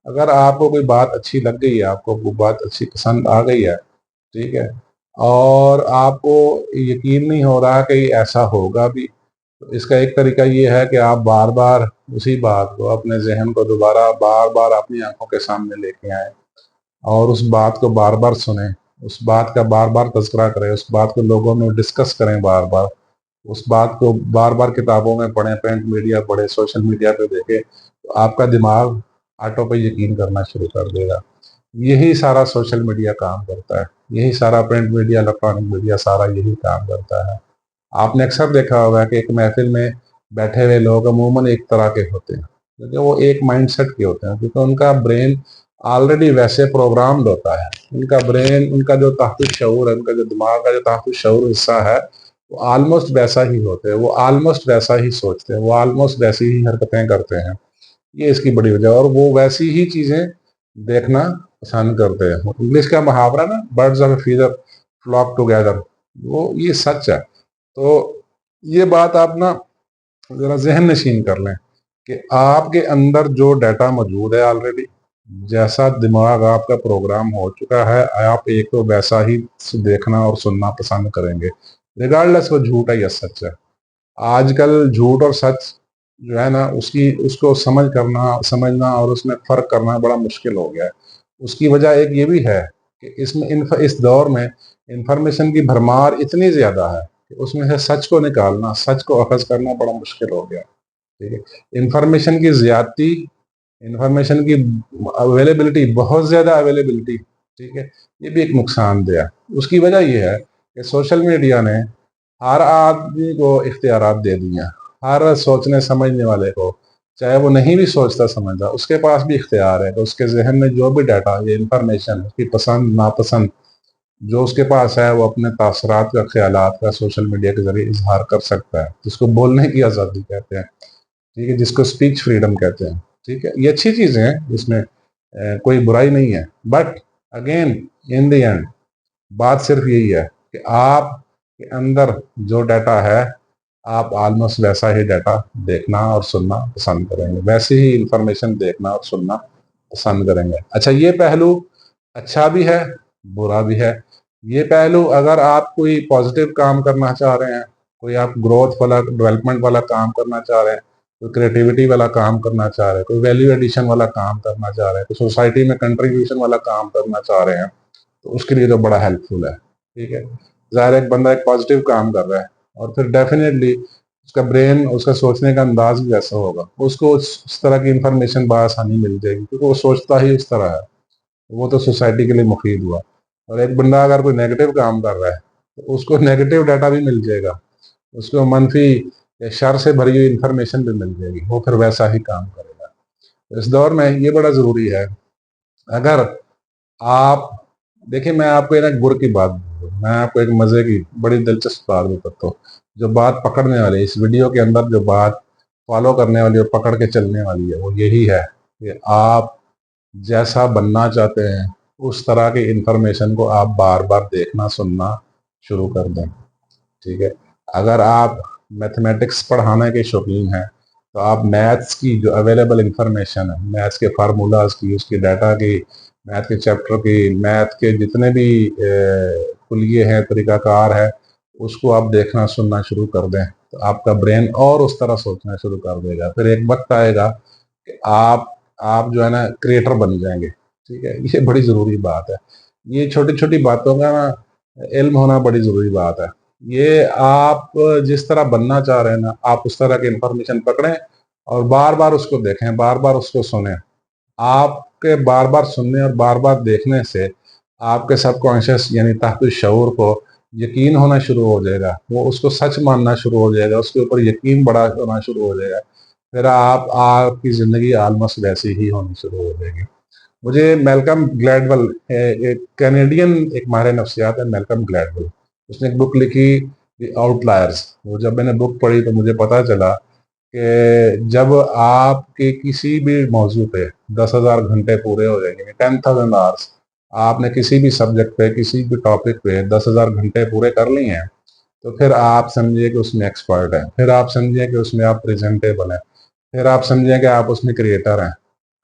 اگر آپ کو کوئی بات اچھی لگ گئی ہے، آپ کو کوئی بات اچھی پسند آ گئی ہے، ٹھیک ہے، اور آپ کو یقین نہیں ہو رہا کہ یہ ایسا ہوگا بھی، تو اس کا ایک طریقہ یہ ہے کہ آپ بار بار اسی بات کو، اپنے ذہن کو دوبارہ بار بار اپنی آنکھوں کے سامنے لے کے آئیں اور اس بات کو بار بار سنیں، اس بات کا بار بار تذکرہ کریں، اس بات کو لوگوں میں ڈسکس کریں بار بار، اس بات کو بار بار کتابوں میں پڑھیں، پرنٹ میڈیا پڑھیں، سوشل میڈیا پہ دیکھیں، تو آپ کا دماغ آٹو پہ یقین کرنا شروع کر دے گا۔ یہی سارا سوشل میڈیا کام کرتا ہے، یہی سارا پرنٹ میڈیا، الیکٹرانک میڈیا، سارا یہی کام کرتا ہے۔ آپ نے اکثر دیکھا ہوگا کہ ایک محفل میں بیٹھے ہوئے لوگ عموماً ایک طرح کے ہوتے ہیں، کیونکہ وہ ایک مائنڈ سیٹ کے ہوتے ہیں، کیونکہ ان کا برین آلریڈی ویسے پروگرامڈ ہوتا ہے۔ ان کا برین، ان کا جو تحت الشعور ہے، ان کا جو دماغ کا جو تحت الشعور حصہ ہے، وہ آلموسٹ ویسا ہی ہوتے ہیں، وہ آلموسٹ ویسا ہی سوچتے ہیں، وہ آلموسٹ ویسی ہی حرکتیں کرتے ہیں۔ یہ اس کی بڑی وجہ ہے، اور وہ ویسی ہی چیزیں دیکھنا پسند کرتے ہیں۔ انگلش کا محاورہ نا، birds of a feather flock together, وہ یہ سچ ہے۔ تو یہ بات آپ نا ذرا ذہن نشین کر لیں کہ آپ کے اندر جو ڈیٹا موجود ہے آلریڈی، جیسا دماغ آپ کا پروگرام ہو چکا ہے، آپ ایک تو ویسا ہی دیکھنا اور سننا پسند کریں گے، ریگارڈلیس وہ جھوٹ ہے یا سچ ہے۔ آج کل جھوٹ اور سچ جو ہے نا، اس کو سمجھنا اور اس میں فرق کرنا بڑا مشکل ہو گیا ہے۔ اس کی وجہ ایک یہ بھی ہے کہ اس دور میں انفارمیشن کی بھرمار اتنی زیادہ ہے کہ اس میں سے سچ کو نکالنا، سچ کو اخذ کرنا بڑا مشکل ہو گیا، ٹھیک ہے۔ انفارمیشن کی زیادتی، انفارمیشن کی اویلیبلٹی، بہت زیادہ اویلیبلٹی، ٹھیک ہے، یہ بھی ایک نقصان دہ ہے۔ اس کی وجہ یہ ہے کہ سوشل میڈیا نے ہر آدمی کو اختیارات دے دیے ہیں، ہر سوچنے سمجھنے والے کو، چاہے وہ نہیں بھی سوچتا سمجھتا، اس کے پاس بھی اختیار ہے کہ اس کے ذہن میں جو بھی ڈیٹا، یہ انفارمیشن، اس کی پسند ناپسند جو اس کے پاس ہے، وہ اپنے تاثرات کا، خیالات کا سوشل میڈیا کے ذریعے اظہار کر سکتا ہے، جس کو بولنے کی آزادی کہتے ہیں، ٹھیک ہے، جس کو اسپیچ فریڈم کہتے ہیں، ٹھیک ہے۔ یہ اچھی چیزیں ہیں، اس میں کوئی برائی نہیں ہے، but again in the end بات صرف یہی ہے کہ آپ کے اندر جو ڈیٹا ہے، آپ آلموسٹ ویسا ہی ڈیٹا دیکھنا اور سننا پسند کریں گے، ویسی ہی انفارمیشن دیکھنا اور سننا پسند کریں گے۔ اچھا، یہ پہلو اچھا بھی ہے، برا بھی ہے۔ یہ پہلو، اگر آپ کوئی پازیٹیو کام کرنا چاہ رہے ہیں، کوئی آپ گروتھ والا، ڈیولپمنٹ والا کام کرنا چاہ رہے ہیں، کوئی کریٹیوٹی والا کام کرنا چاہ رہے ہیں، کوئی ویلیو ایڈیشن والا کام کرنا چاہ رہے ہیں، کوئی سوسائٹی میں کنٹریبیوشن والا کام کرنا چاہ رہے ہیں، تو اس کے لیے تو بڑا ہیلپ فل ہے، ٹھیک ہے۔ ظاہر ایک بندہ ایک پازیٹیو کام کر رہا ہے، اور پھر ڈیفینیٹلی اس کا برین، اس کا سوچنے کا انداز بھی ایسا ہوگا، اس کو اس طرح کی انفارمیشن بآسانی مل جائے گی، کیونکہ وہ سوچتا ہی اس طرح ہے، وہ تو سوسائٹی کے لیے مفید ہوا۔ اور ایک بندہ اگر کوئی نیگیٹو کام کر رہا ہے، تو اس کو نیگیٹو ڈیٹا بھی مل جائے گا، اس کو منفی یا شر سے بھری ہوئی انفارمیشن بھی مل جائے گی، وہ پھر ویسا ہی کام کرے گا۔ اس دور میں یہ بڑا ضروری ہے۔ اگر آپ دیکھیں، میں آپ کو ایک گر کی بات، میں آپ کو ایک مزے کی بڑی دلچسپ بات بتاتا ہوں، جو بات پکڑنے والی، اس ویڈیو کے اندر جو بات فالو کرنے والی اور پکڑ کے چلنے والی ہے، وہ یہی ہے کہ آپ جیسا بننا چاہتے ہیں، اس طرح کی انفارمیشن کو آپ بار بار دیکھنا، سننا شروع کر دیں، ٹھیک ہے۔ اگر آپ میتھمیٹکس پڑھانے کے شوقین ہیں، تو آپ میتھس کی جو اویلیبل انفارمیشن ہے، میتھس کے فارمولاز کی، اس کی ڈیٹا کی، میتھ کے چیپٹر کی، میتھ کے جتنے بھی کلیے ہیں، طریقہ کار ہے، اس کو آپ دیکھنا سننا شروع کر دیں، تو آپ کا برین اور اس طرح سوچنا شروع کر دے گا۔ پھر ایک وقت آئے گا کہ آپ جو ہے نا کریٹر بن جائیں گے، ٹھیک ہے۔ یہ بڑی ضروری بات ہے، یہ چھوٹی چھوٹی باتوں کا نا علم ہونا بڑی ضروری بات ہے۔ یہ آپ جس طرح بننا چاہ رہے ہیں نا، آپ اس طرح کی انفارمیشن پکڑیں اور بار بار اس کو دیکھیں، بار بار اس کو سنیں۔ آپ کے بار بار سننے اور بار بار دیکھنے سے آپ کے سب کانشیس یعنی تحت الشعور کو یقین ہونا شروع ہو جائے گا، وہ اس کو سچ ماننا شروع ہو جائے گا، اس کے اوپر یقین بڑا ہونا شروع ہو جائے گا، پھر آپ کی زندگی آلموسٹ ویسی ہی ہونی شروع ہو جائے گی۔ مجھے میلکم گلیڈول، ایک کینیڈین ایک ماہر نفسیات ہے، میلکم گلیڈول، اس نے ایک بک لکھی، دی آؤٹ لائرز۔ وہ جب میں نے بک پڑھی تو مجھے پتا چلا کہ جب آپ کے کسی بھی موضوع پہ 10,000 گھنٹے پورے ہو جائیں گے، 10,000 آورس، آپ نے کسی بھی سبجیکٹ پہ، کسی بھی ٹاپک پہ 10,000 گھنٹے پورے کر لیے ہیں، تو پھر آپ سمجھیے کہ اس میں ایکسپرٹ ہیں، پھر آپ سمجھیے کہ اس میں آپ پریزنٹیبل ہیں، پھر آپ سمجھیں کہ آپ اس میں کریٹر ہیں،